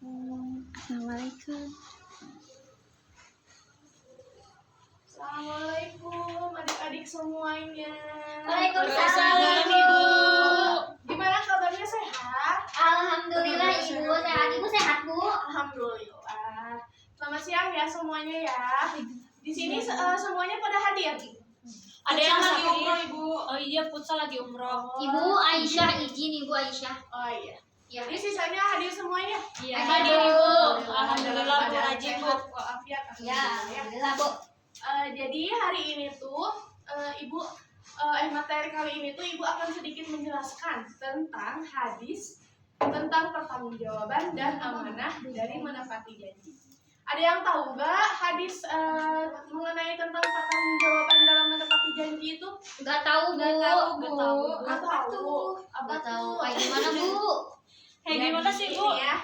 Assalamualaikum. Assalamualaikum adik-adik semuanya. Waalaikumsalam, Ibu. Gimana kabarnya, sehat? Alhamdulillah Ibu sehat. Ibu sehat, Bu? Alhamdulillah. Selamat siang ya semuanya ya. Di sini semuanya pada hadir. Ada yang lagi sakit. umroh, Ibu. Oh iya, Putsal lagi umroh. Ibu Aisyah izin, Ibu Aisyah. Oh iya. Ya. Jadi sisanya hadir semuanya. Iya, Hadir, hadir, Bu. Ibu. Alhamdulillah, Bu rajin, Bu. Walafiat. Ya, alhamdulillah, Bu. Jadi hari ini tuh Ibu materi kali ini tuh Ibu akan sedikit menjelaskan tentang hadis tentang pertanggungjawaban dan amanah dari menepati janji. Ada yang tahu nggak hadis mengenai tentang pertanggungjawaban dalam menepati janji itu? Nggak tahu, Bu. Nggak tahu. Nggak tahu. Nggak tahu. Kayak gimana, Bu? Kayak gimana sih, Bu? Ini ya,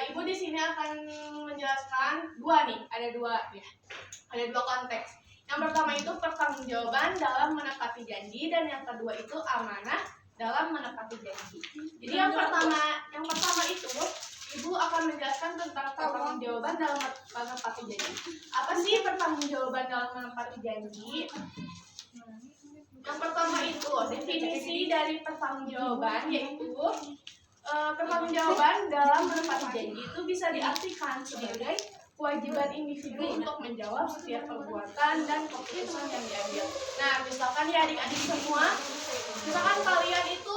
Ibu di sini akan menjelaskan dua nih, ada dua ya. Ada dua konteks. Yang pertama itu pertanggungjawaban dalam menepati janji dan yang kedua itu amanah dalam menepati janji. Jadi yang pertama itu Ibu akan menjelaskan tentang pertanggungjawaban dalam menepati janji. Apa sih pertanggungjawaban dalam menepati janji? Yang pertama itu definisi dari pertanggungjawaban yaitu pertanggungjawaban dalam menepati janji itu bisa diartikan sebagai kewajiban individu untuk menjawab setiap perbuatan dan keputusan yang diambil. Nah, misalkan ya adik-adik semua, misalkan kalian itu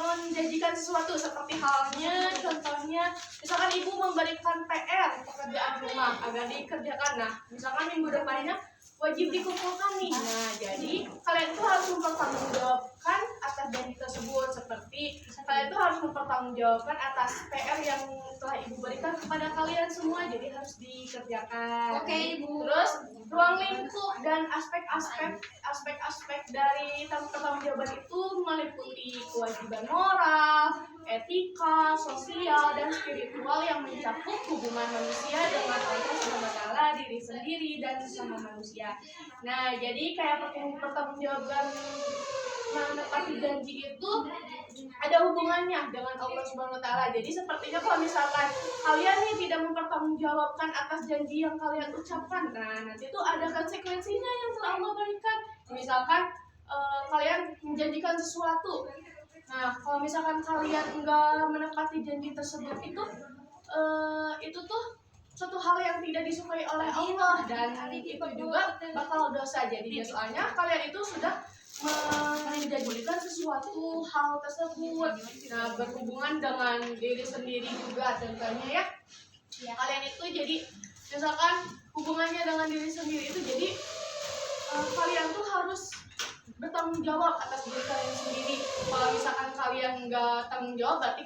menjanjikan sesuatu seperti halnya, contohnya, misalkan ibu memberikan PR pekerjaan rumah agar dikerjakan. Nah, misalkan minggu depannya wajib dikumpulkan nih. Nah, jadi kalian itu harus mempertanggungjawabkan atas janji tersebut, seperti kalian itu harus mempertanggungjawabkan atas PR yang telah ibu berikan kepada kalian semua, jadi harus dikerjakan. Oke, Ibu. Terus ruang lingkup dan aspek-aspek dari pertanggungjawaban itu meliputi kewajiban moral, etika, sosial, dan spiritual yang mencakup hubungan manusia dengan Allah SWT, diri sendiri, dan sesama manusia. Nah, jadi kayak pertanggungjawaban menepati janji itu ada hubungannya dengan Allah SWT. Jadi sepertinya kalau misalkan kalian nih tidak mempertanggungjawabkan atas janji yang kalian ucapkan, nah nanti itu ada konsekuensinya yang telah Allah berikan. Misalkan kalian menjanjikan sesuatu, nah kalau misalkan kalian enggak menepati janji tersebut itu tuh suatu hal yang tidak disukai oleh Allah dan itu juga bakal dosa jadinya, soalnya kalian itu sudah menjanjikan sesuatu hal tersebut. Nah, berhubungan dengan diri sendiri juga contohnya ya. Kalian itu jadi misalkan hubungannya dengan diri sendiri itu jadi kalian tuh harus bertanggung jawab atas diri kalian sendiri. Kalau misalkan kalian nggak tanggung jawab, berarti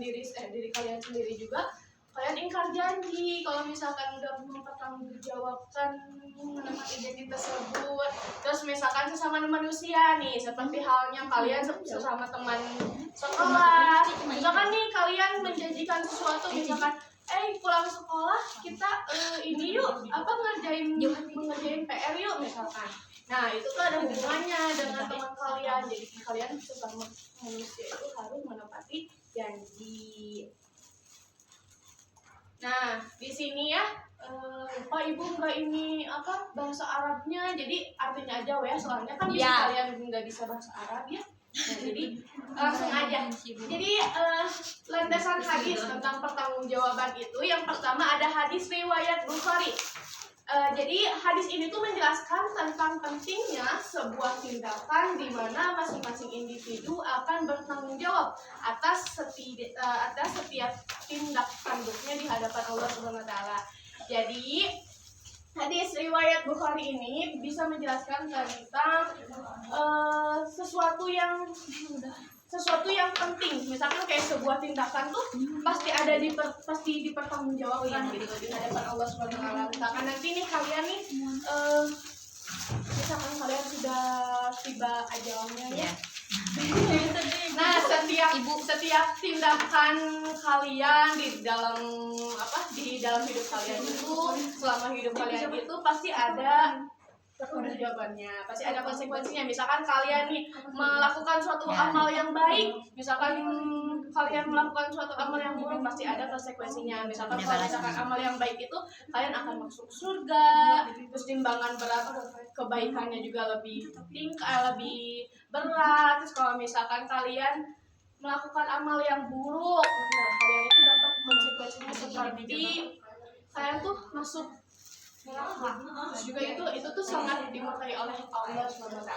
diri kalian sendiri juga kalian ingkar janji. Kalau misalkan udah mempertanggungjawabkan menepati janji tersebut, terus misalkan sesama manusia nih, seperti halnya kalian sesama teman sekolah, misalkan nih kalian menjanjikan sesuatu, misalkan pulang sekolah kita ini yuk mengerjain PR yuk misalkan. Nah, itu tuh ada hubungannya dengan teman kalian. Jadi kalian sesama manusia itu harus menepati janji. Nah, di sini ya, Pak Ibu nggak ini bahasa Arabnya, jadi artinya aja ya, soalnya kan bisa kalian nggak bisa bahasa Arab ya. Nah, jadi langsung aja. Jadi landasan hadis tentang pertanggungjawaban itu yang pertama ada hadis riwayat Bukhari. Jadi hadis ini tuh menjelaskan tentang pentingnya sebuah tindakan di mana masing-masing individu akan bertanggung jawab atas setiap tindak tanduknya di hadapan Allah SWT. Jadi hadis riwayat Bukhari ini bisa menjelaskan tentang sesuatu yang penting. Misalkan kayak sebuah tindakan tuh pasti dipertanggungjawabkan gitu di hadapan Allah SWT. Misalkan nanti nih kalian nih misalkan kalian sudah tiba ajalnya ya. Nah, setiap tindakan kalian di dalam hidup kalian itu, selama hidup kalian itu pasti ada pertanggungjawabannya. Pasti ada konsekuensinya. Misalkan kalian nih melakukan suatu Ya. amal yang baik, misalkan kalian melakukan suatu amal yang buruk, pasti ada konsekuensinya. Misalkan Ada kalau balasannya. misalkan amal yang baik itu kalian akan masuk surga, terus timbangan berat kebaikannya juga lebih lebih berat. Terus kalau misalkan kalian melakukan amal yang buruk, nah kalian itu dapat konsekuensinya seperti kalian tuh masuk neraka. Terus juga itu tuh sangat dimurkai oleh Allah SWT.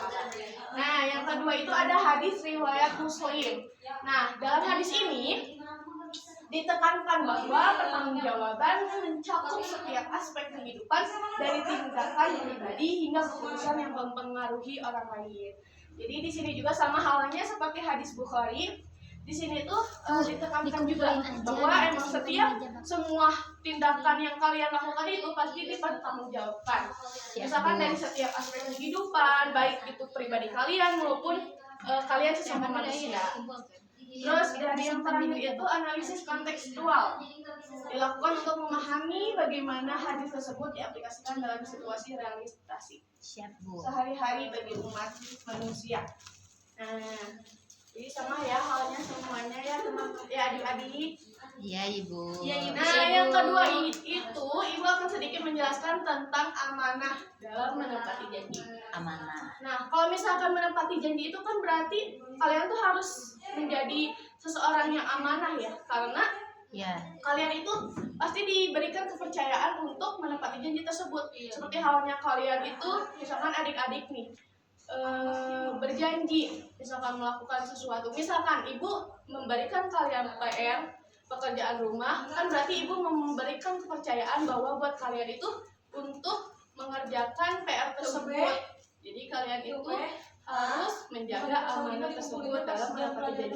Nah, yang kedua itu ada hadis riwayat Muslim. Nah, dalam hadis ini ditekankan bahwa pertanggungjawaban mencakup setiap aspek kehidupan dari tindakan pribadi hingga keputusan yang mempengaruhi orang lain. Jadi di sini juga sama halnya seperti hadis Bukhari. Di sini tuh ditekankan juga bahwa emang setiap semua tindakan yang kalian lakukan itu pasti dipertanggungjawabkan. Misalkan dari setiap aspek kehidupan, baik itu pribadi kalian maupun kalian sesama manusia. Terus dari yang terakhir itu analisis kontekstual dilakukan untuk memahami bagaimana hadis tersebut diaplikasikan dalam situasi realisasi Siap, Bu. sehari-hari bagi umat manusia. Nah, jadi sama ya halnya semuanya ya teman-teman ya adik-adik. Iya, Ibu. Iya, Ibu. Nah, yang kedua itu Ibu akan sedikit menjelaskan tentang amanah dalam menepati janji. Amanah. Nah, kalau misalkan menepati janji itu kan berarti kalian tuh harus menjadi seseorang yang amanah ya, karena Ya. kalian itu pasti diberikan kepercayaan untuk menepati janji tersebut. Seperti halnya kalian itu, misalkan adik-adik nih, berjanji misalkan melakukan sesuatu. Misalkan ibu memberikan kalian PR, pekerjaan rumah, kan berarti ibu memberikan kepercayaan bahwa buat kalian itu untuk mengerjakan PR tersebut. Jadi kalian itu harus menjaga amanah tersebut dalam menepati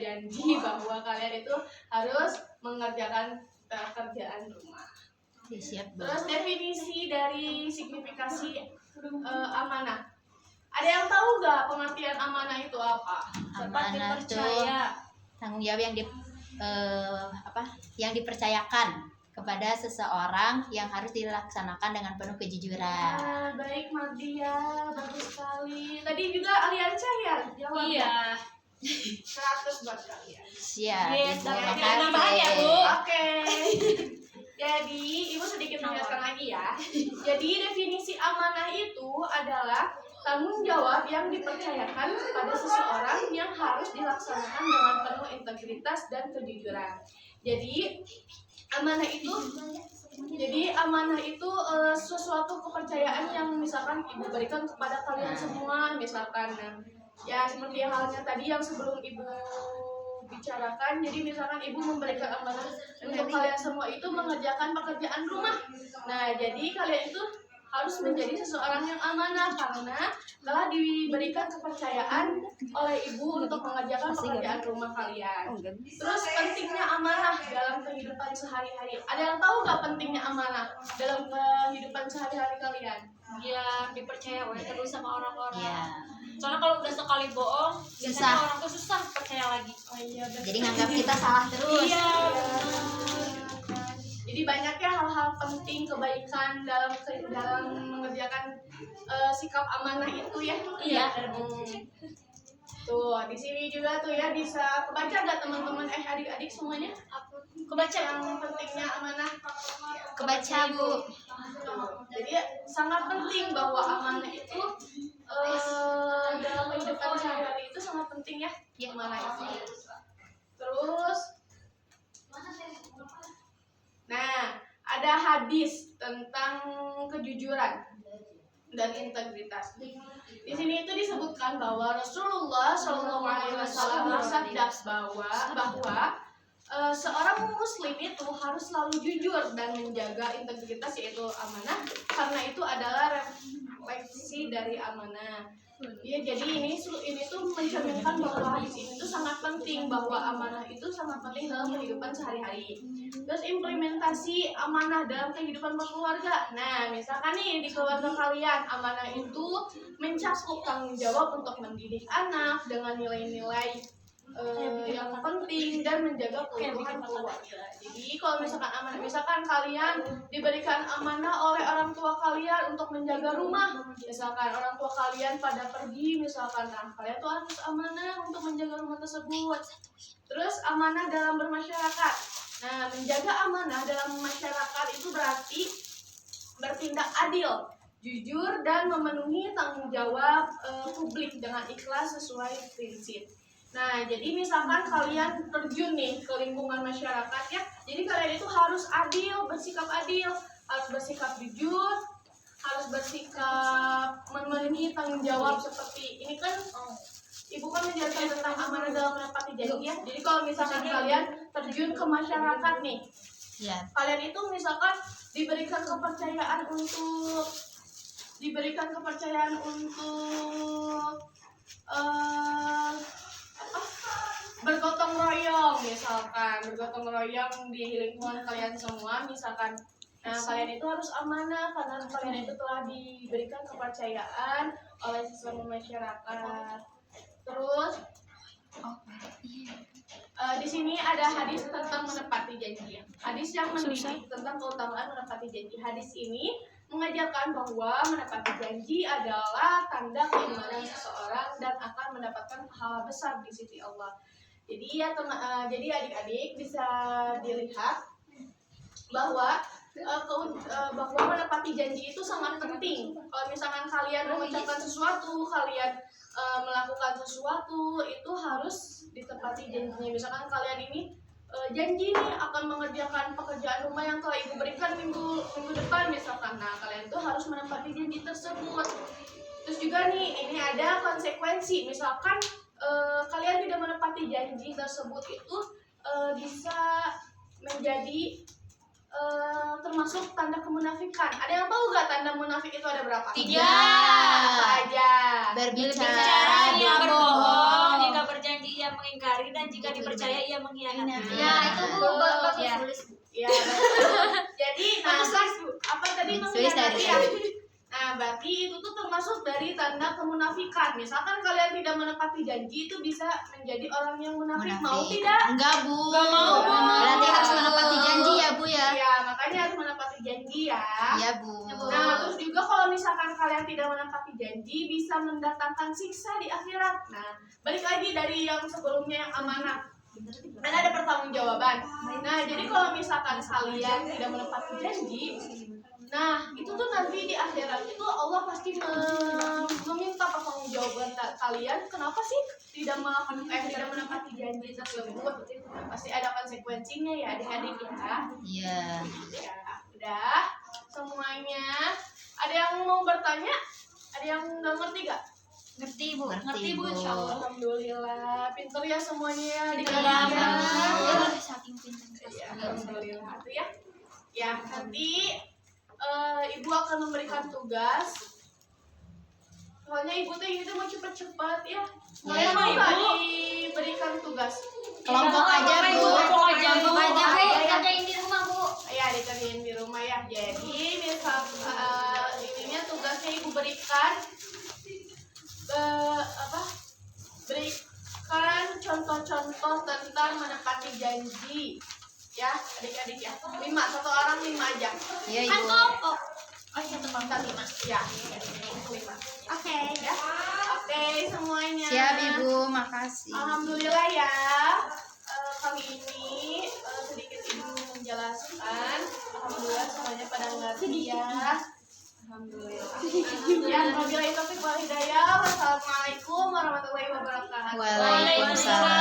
janji bahwa kalian itu harus mengerjakan pekerjaan rumah. Ya, siap, Bu. Terus definisi dari signifikasi amanah. Ada yang tahu nggak pengertian amanah itu apa? Seperti Amanah percaya. tanggung jawab yang yang dipercayakan kepada seseorang yang harus dilaksanakan dengan penuh kejujuran. Ah, baik Mardia, bagus sekali. Tadi juga Aliansyah ya jawab. Iya. 100 buat kalian. Siap, Iya, Ibu. tapi Makasih. nambahan ya, Bu. Oke. Jadi, Ibu sedikit menjelaskan lagi ya. Jadi, definisi amanah itu adalah tanggung jawab yang dipercayakan kepada seseorang yang harus dilaksanakan dengan penuh integritas dan kejujuran. Jadi, amanah itu sesuatu kepercayaan yang misalkan Ibu berikan kepada kalian semua, misalkan ya seperti halnya tadi yang sebelum Ibu bicarakan. Jadi misalkan Ibu memberikan amanah untuk kalian semua itu mengerjakan pekerjaan rumah. Nah, jadi kalian itu harus menjadi seseorang yang amanah karena telah diberikan kepercayaan oleh Ibu untuk mengerjakan pekerjaan rumah kalian. Terus pentingnya amanah dalam kehidupan sehari-hari. Ada yang tahu nggak pentingnya amanah dalam kehidupan sehari-hari kalian? Ya, dipercaya terus sama orang-orang. Ya. Soalnya kalau udah sekali bohong, biasanya Susah. orang tuh susah percaya lagi. Oh iya, betul. Jadi nganggap kita salah terus. Iya. Jadi banyaknya hal-hal penting kebaikan dalam mengerjakan sikap amanah itu ya. Iya. Tuh di sini juga tuh ya bisa kebaca nggak teman-teman adik-adik semuanya? Kebaca yang pentingnya amanah. Kebaca, Bu. Jadi sangat penting bahwa amanah itu dalam kehidupan sehari-hari itu sangat penting ya. Amanah itu. Terus nah, ada hadis tentang kejujuran dan integritas. Di sini itu disebutkan bahwa Rasulullah SAW bersabda bahwa seorang muslim itu harus selalu jujur dan menjaga integritas yaitu amanah karena itu adalah refleksi dari amanah. Ya, jadi ini tuh mencerminkan bahwa hadis ini tuh sangat penting bahwa amanah itu sangat penting dalam kehidupan sehari-hari. Terus implementasi amanah dalam kehidupan berkeluarga. Nah, misalkan nih di keluarga kalian amanah itu mencakup tanggung jawab untuk mendidik anak dengan nilai-nilai yang penting dan menjaga keutuhan keluarga. Jadi kalau misalkan amanah, misalkan kalian diberikan amanah oleh orang tua kalian untuk menjaga rumah, misalkan orang tua kalian pada pergi, misalkan nah kalian tuh harus amanah untuk menjaga rumah tersebut. Terus amanah dalam bermasyarakat. Nah, menjaga amanah dalam masyarakat itu berarti bertindak adil, jujur dan memenuhi tanggung jawab publik dengan ikhlas sesuai prinsip. Nah, jadi misalkan kalian terjun nih ke lingkungan masyarakat ya, jadi kalian itu harus adil, bersikap adil, harus bersikap jujur, harus bersikap memenuhi tanggung jawab seperti ini kan. Ibu kan menjelaskan tentang amanah dalam menepati janji ya. Jadi kalau misalkan kalian terjun ke masyarakat nih, Ya. kalian itu misalkan diberikan kepercayaan untuk bergotong royong, misalkan bergotong royong di lingkungan kalian semua, misalkan. Nah, kalian itu harus amanah karena kalian itu telah diberikan kepercayaan oleh sesama masyarakat. Terus di sini ada hadis tentang menepati janji. Hadis yang mendidik tentang keutamaan menepati janji. Hadis ini mengajarkan bahwa menepati janji adalah tanda keimanan seseorang dan akan mendapatkan pahala besar di sisi Allah. Jadi ya jadi adik-adik bisa dilihat bahwa menepati janji itu sangat penting. Kalau misalkan kalian mengucapkan sesuatu, kalian melakukan sesuatu, itu harus ditepati janjinya. Misalkan kalian ini janji nih akan mengerjakan pekerjaan rumah yang telah ibu berikan minggu depan misalkan. Nah, kalian tuh harus menepati janji tersebut. Terus juga nih, ini ada konsekuensi. Misalkan kalian tidak menepati janji tersebut itu bisa menjadi termasuk tanda kemunafikan. Ada yang tahu gak tanda munafik itu ada berapa? 3. Apa aja? Berbicara Ia dia berbohong, bohong. jika berjanji ia mengingkari, dan jika dipercaya ia mengkhianati. Ya, itu bagus Ya. Ya, betul. Jadi, nah kan apa tadi Tulis mengkhianati dari ya? Nah, berarti itu tuh termasuk dari tanda kemunafikan. Misalkan kalian tidak menepati janji, itu bisa menjadi orang yang munafik. Mau tidak? Enggak, Bu. Enggak mau, Bu. Berarti harus menepati janji ya, Bu ya. Ya, makanya harus menepati janji ya. Iya, Bu. Nah, terus juga kalau misalkan kalian tidak menepati janji, bisa mendatangkan siksa di akhirat. Nah, balik lagi dari yang sebelumnya yang amanah. Kan ada pertanggungjawaban. Nah, jadi kalau misalkan kalian tidak menepati janji, nah itu tuh nanti di akhirat itu Allah pasti meminta pertanggungjawaban kalian. Kenapa sih tidak menepati janji tersebut? Pasti ada konsekuensinya ya adik-adik ya. Iya. Ya, udah semuanya. Ada yang mau bertanya? Ada yang nggak ngerti gak? Ngerti, Bu. Ngerti, Bu. Insyaallah. Alhamdulillah, pinter ya semuanya di Iya, kalian. saking pintar. Ya, alhamdulillah tuh ya. Ya, nanti ibu akan memberikan tugas. Soalnya ibu tuh ini tuh mau cepet-cepet ya. Kalian mau nggak diberikan tugas? Kelompok aja, Bu. Kelompok aja, Bu. Kelompok aja, Bu. Kerjain di rumah, Bu. Ya, dikerjain di rumah ya. Jadi misal ininya tugasnya ibu berikan berikan contoh-contoh tentang menepati janji ya adik-adik ya. 5, satu orang 5 aja. Iya, Kan Ibu. kelompok. Oh, satu kelompok 5 ya. 5. Oke ya. Oke semuanya. Siap, Ibu. Makasih. Alhamdulillah ya. Kali ini sedikit ibu menjelaskan. Alhamdulillah semuanya pada ngerti ya. Alhamdulillah. Ya, wabillahi taufiq wal hidayah. Wassalamualaikum warahmatullahi wabarakatuh. Waalaikumsalam.